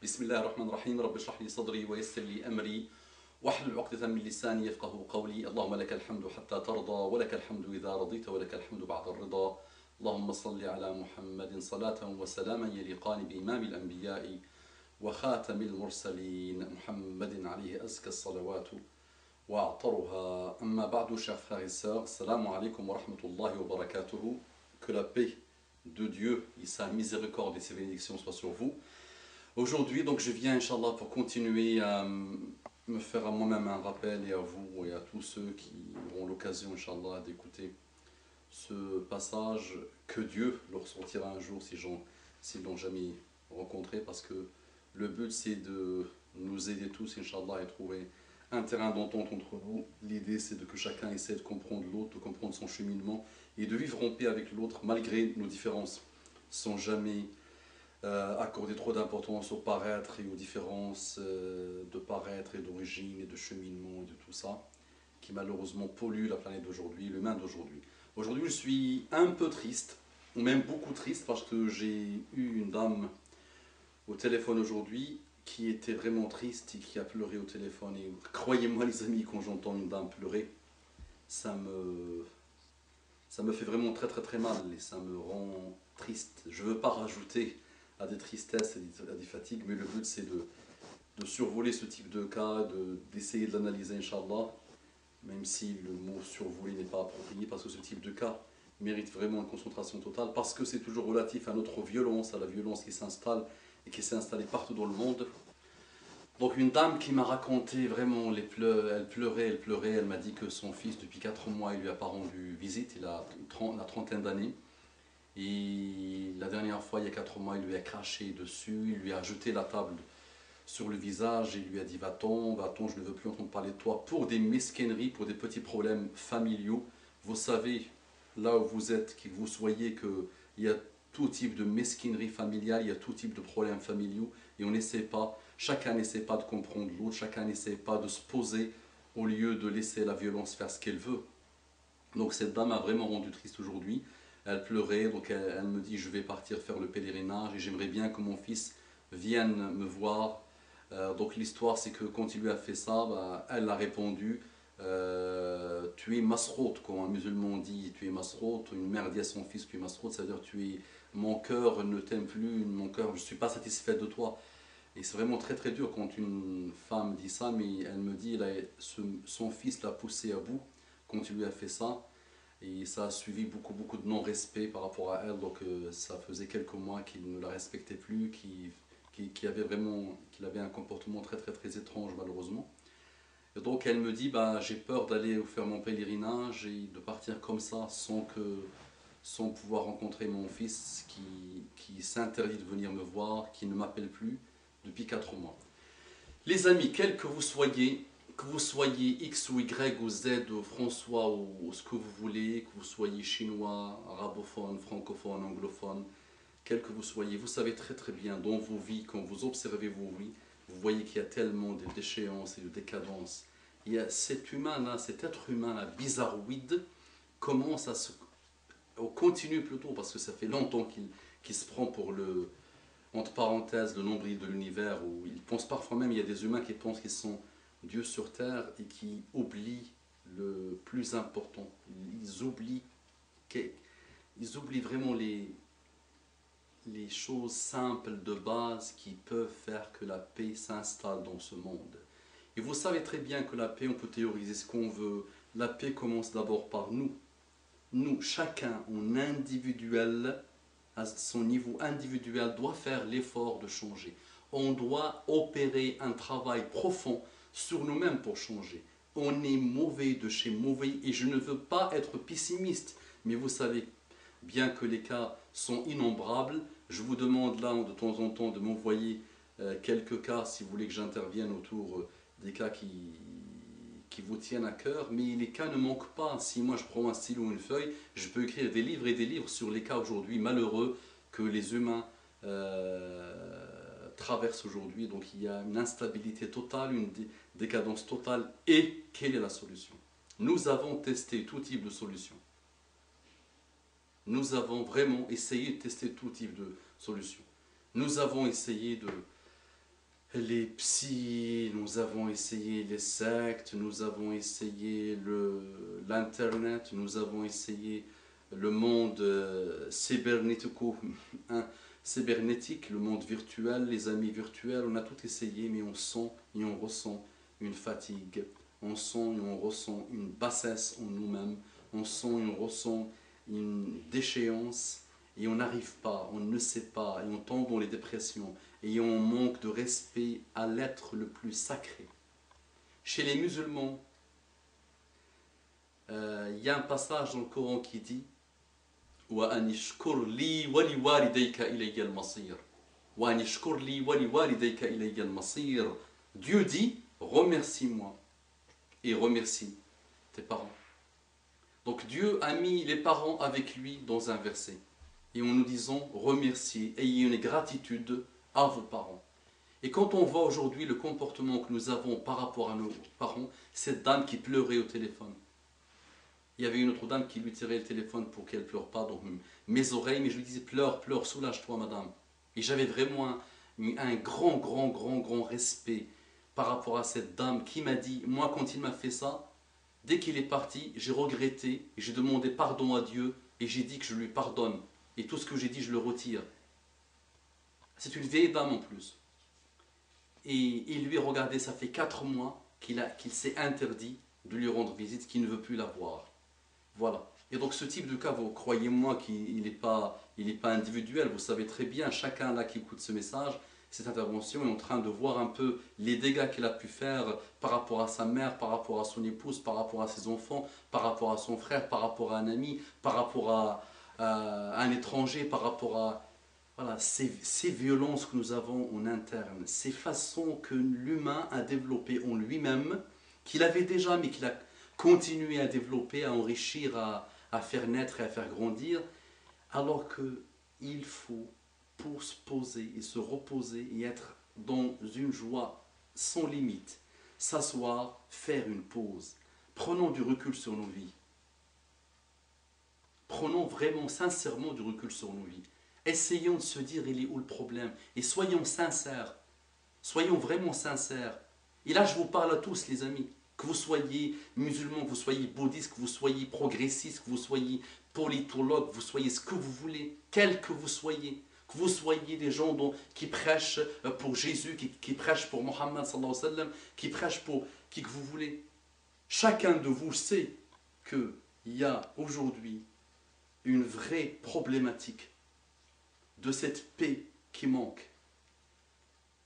بسم الله الرحمن الرحيم رب اشرح لي صدري ويسر لي أمري واحلل عقدة من لساني يفقه قولي اللهم لك الحمد حتى ترضى ولك الحمد إذا رضيت ولك الحمد بعد الرضا اللهم صل على محمد صلاة وسلاما يليقان بإمام الأنبياء وخاتم المرسلين محمد عليه أزكى الصلوات وأعطرها أما بعد chers frères et sœurs السلام عليكم ورحمة الله وبركاته que la paix de Dieu et sa miséricorde et ses bénédictions soient sur vous. Aujourd'hui, donc, je viens, Inch'Allah, pour continuer à me faire à moi-même un rappel et à vous et à tous ceux qui auront l'occasion, Inch'Allah, d'écouter ce passage que Dieu leur sortira un jour s'ils l'ont jamais rencontré, parce que le but c'est de nous aider tous, Inch'Allah, et trouver un terrain d'entente entre nous. L'idée c'est que chacun essaie de comprendre l'autre, de comprendre son cheminement et de vivre en paix avec l'autre malgré nos différences, sans jamais accorder trop d'importance au paraître et aux différences de paraître et d'origine et de cheminement et de tout ça qui malheureusement pollue la planète d'aujourd'hui, l'humain d'aujourd'hui. Aujourd'hui je suis un peu triste, ou même beaucoup triste, parce que j'ai eu une dame au téléphone aujourd'hui qui était vraiment triste et qui a pleuré au téléphone. Et croyez-moi les amis, quand j'entends une dame pleurer, ça me fait vraiment très très très mal et ça me rend triste. Je ne veux pas rajouter à des tristesses et à des fatigues, mais le but c'est de survoler ce type de cas, d'essayer de l'analyser, Inch'Allah, même si le mot survoler n'est pas approprié, parce que ce type de cas mérite vraiment une concentration totale, parce que c'est toujours relatif à notre violence, à la violence qui s'installe et qui s'est installée partout dans le monde. Donc une dame qui m'a raconté vraiment, elle pleurait, elle m'a dit que son fils depuis 4 mois il lui a pas rendu visite, il a la trentaine d'années. Et la dernière fois, il y a 4 mois, il lui a craché dessus, il lui a jeté la table sur le visage et il lui a dit va-t'en, va-t'en, je ne veux plus entendre parler de toi, pour des mesquineries, pour des petits problèmes familiaux. Vous savez, là où vous êtes, que vous soyez, qu'il y a tout type de mesquinerie familiale, il y a tout type de problèmes familiaux, et on n'essaie pas, chacun n'essaie pas de comprendre l'autre, chacun n'essaie pas de se poser au lieu de laisser la violence faire ce qu'elle veut. Donc cette dame a vraiment rendu triste aujourd'hui. Elle pleurait, donc elle me dit je vais partir faire le pèlerinage et j'aimerais bien que mon fils vienne me voir. Donc l'histoire c'est que quand il lui a fait ça, bah, elle a répondu tu es masrout, quand un musulman dit tu es masrout, une mère dit à son fils tu es masrout, ça veut dire mon cœur ne t'aime plus, mon cœur, je ne suis pas satisfaite de toi. Et c'est vraiment très très dur quand une femme dit ça, mais elle me dit son fils l'a poussé à bout quand il lui a fait ça. Et ça a suivi beaucoup de non-respect par rapport à elle, donc ça faisait quelques mois qu'il ne la respectait plus, qu'il avait un comportement très très très étrange malheureusement. Et donc elle me dit bah, j'ai peur d'aller faire mon pèlerinage et de partir comme ça sans pouvoir rencontrer mon fils qui s'interdit de venir me voir, qui ne m'appelle plus depuis 4 mois. Les amis, quels que vous soyez X ou Y ou Z ou François ou ce que vous voulez, que vous soyez chinois, arabophone, francophone, anglophone, quel que vous soyez, vous savez très très bien dans vos vies, quand vous observez vos vies, vous voyez qu'il y a tellement de déchéances et de décadences. Il y a cet humain-là, cet être humain-là, bizarroïde, commence à se... continue plutôt, parce que ça fait longtemps qu'il se prend pour le... entre parenthèses, le nombril de l'univers, où ils pensent parfois même, il y a des humains qui pensent qu'ils sont Dieu sur terre et qui oublient le plus important. Ils oublient vraiment les choses simples de base qui peuvent faire que la paix s'installe dans ce monde. Et vous savez très bien que la paix, on peut théoriser ce qu'on veut. La paix commence d'abord par nous. Nous, chacun en individuel, à son niveau individuel, doit faire l'effort de changer. On doit opérer un travail profond sur nous-mêmes pour changer. On est mauvais de chez mauvais et je ne veux pas être pessimiste, mais vous savez bien que les cas sont innombrables. Je vous demande là de temps en temps de m'envoyer quelques cas si vous voulez que j'intervienne autour des cas qui vous tiennent à cœur, mais les cas ne manquent pas. Si moi je prends un stylo ou une feuille, je peux écrire des livres et des livres sur les cas aujourd'hui malheureux que les humains traversent aujourd'hui. Donc il y a une instabilité totale, une décadence totale. Et quelle est la solution? Nous avons testé tout type de solution. Nous avons vraiment essayé de tester tout type de solution. Nous avons essayé les psys, nous avons essayé les sectes, nous avons essayé l'internet, nous avons essayé le monde cybernétique, le monde virtuel, les amis virtuels, on a tout essayé, mais on sent et on ressent une fatigue, on sent et on ressent une bassesse en nous-mêmes, on sent et on ressent une déchéance, et on n'arrive pas, on ne sait pas, et on tombe dans les dépressions, et on manque de respect à l'être le plus sacré. Chez les musulmans, il y a un passage dans le Coran qui dit وَأَنِ اشْكُرْ لِي وَلِوَالِدَيْكَ إِلَيَّ الْمَصِيرُ وَأَنِ اشْكُرْ لِي وَلِوَالِدَيْكَ إِلَيَّ الْمَصِيرُ. Dieu dit, remercie-moi et remercie tes parents. Donc Dieu a mis les parents avec lui dans un verset. Et en nous disant, remerciez, ayez une gratitude à vos parents. Et quand on voit aujourd'hui le comportement que nous avons par rapport à nos parents, cette dame qui pleurait au téléphone. Il y avait une autre dame qui lui tirait le téléphone pour qu'elle ne pleure pas dans mes oreilles, mais je lui disais, pleure, pleure, soulage-toi madame. Et j'avais vraiment un grand respect par rapport à cette dame qui m'a dit, moi quand il m'a fait ça, dès qu'il est parti, j'ai regretté, j'ai demandé pardon à Dieu et j'ai dit que je lui pardonne. Et tout ce que j'ai dit, je le retire. C'est une vieille dame en plus. Et il lui, regardez, ça fait 4 mois qu'il s'est interdit de lui rendre visite, qu'il ne veut plus la voir. Voilà. Et donc ce type de cas, vous croyez-moi qu'il n'est pas individuel. Vous savez très bien, chacun là qui écoute ce message, cette intervention est en train de voir un peu les dégâts qu'il a pu faire par rapport à sa mère, par rapport à son épouse, par rapport à ses enfants, par rapport à son frère, par rapport à un ami, par rapport à un étranger, par rapport à voilà, ces violences que nous avons en interne, ces façons que l'humain a développées en lui-même, qu'il avait déjà mais qu'il a continué à développer, à enrichir, à faire naître et à faire grandir, alors qu'il faut, pour se poser et se reposer et être dans une joie sans limite, s'asseoir, faire une pause. Prenons du recul sur nos vies. Prenons vraiment, sincèrement du recul sur nos vies. Essayons de se dire, il est où le problème? Et soyons sincères. Soyons vraiment sincères. Et là, je vous parle à tous, les amis. Que vous soyez musulmans, que vous soyez bouddhistes, que vous soyez progressistes, que vous soyez politologues, que vous soyez ce que vous voulez, quel que vous soyez. Que vous soyez des gens qui prêchent pour Jésus, qui prêchent pour Mohammed, qui prêchent pour qui que vous voulez. Chacun de vous sait qu'il y a aujourd'hui une vraie problématique de cette paix qui manque,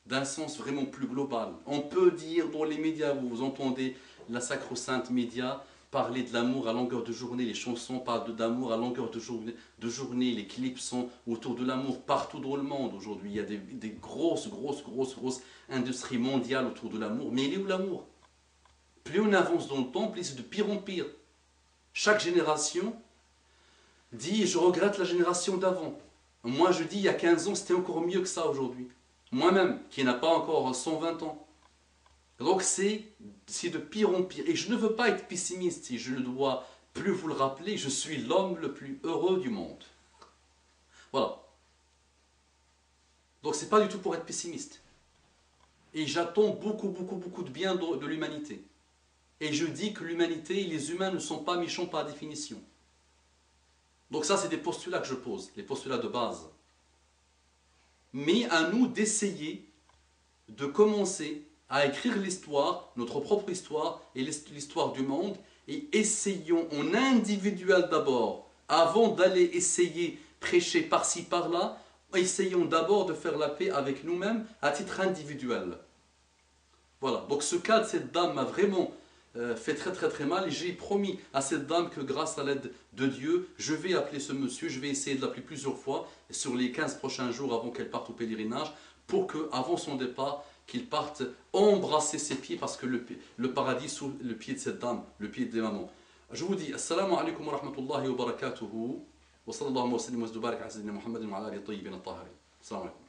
d'un sens vraiment plus global. On peut dire dans les médias, vous entendez la sacro-sainte média parler de l'amour à longueur de journée, les chansons parlent d'amour à longueur de journée, les clips sont autour de l'amour partout dans le monde aujourd'hui. Il y a des grosses industries mondiales autour de l'amour. Mais il est où l'amour? Plus on avance dans le temps, plus c'est de pire en pire. Chaque génération dit, je regrette la génération d'avant. Moi je dis, il y a 15 ans, c'était encore mieux que ça aujourd'hui. Moi-même, qui n'a pas encore 120 ans. Donc c'est de pire en pire. Et je ne veux pas être pessimiste, et je ne dois plus vous le rappeler, je suis l'homme le plus heureux du monde. Voilà. Donc c'est pas du tout pour être pessimiste. Et j'attends beaucoup de bien de l'humanité. Et je dis que l'humanité et les humains ne sont pas méchants par définition. Donc ça, c'est des postulats que je pose, les postulats de base. Mais à nous d'essayer de commencer à écrire l'histoire, notre propre histoire et l'histoire du monde, et essayons en individuel d'abord, avant d'aller essayer prêcher par-ci par-là, essayons d'abord de faire la paix avec nous-mêmes à titre individuel. Voilà, donc ce cas de cette dame m'a vraiment fait très mal, et j'ai promis à cette dame que grâce à l'aide de Dieu, je vais appeler ce monsieur, je vais essayer de l'appeler plusieurs fois sur les 15 prochains jours avant qu'elle parte au pèlerinage, pour qu'avant son départ, qu'il parte embrasser ses pieds, parce que le paradis sous le pied de cette dame, le pied des mamans. Je vous dis, assalamu alaikum wa rahmatullahi wa barakatuhu, wa sallallahu wa sallam wa barak ala sayyidina Muhammadin wa ala alihi tayyibin at-tahirin. Assalamu alaikum.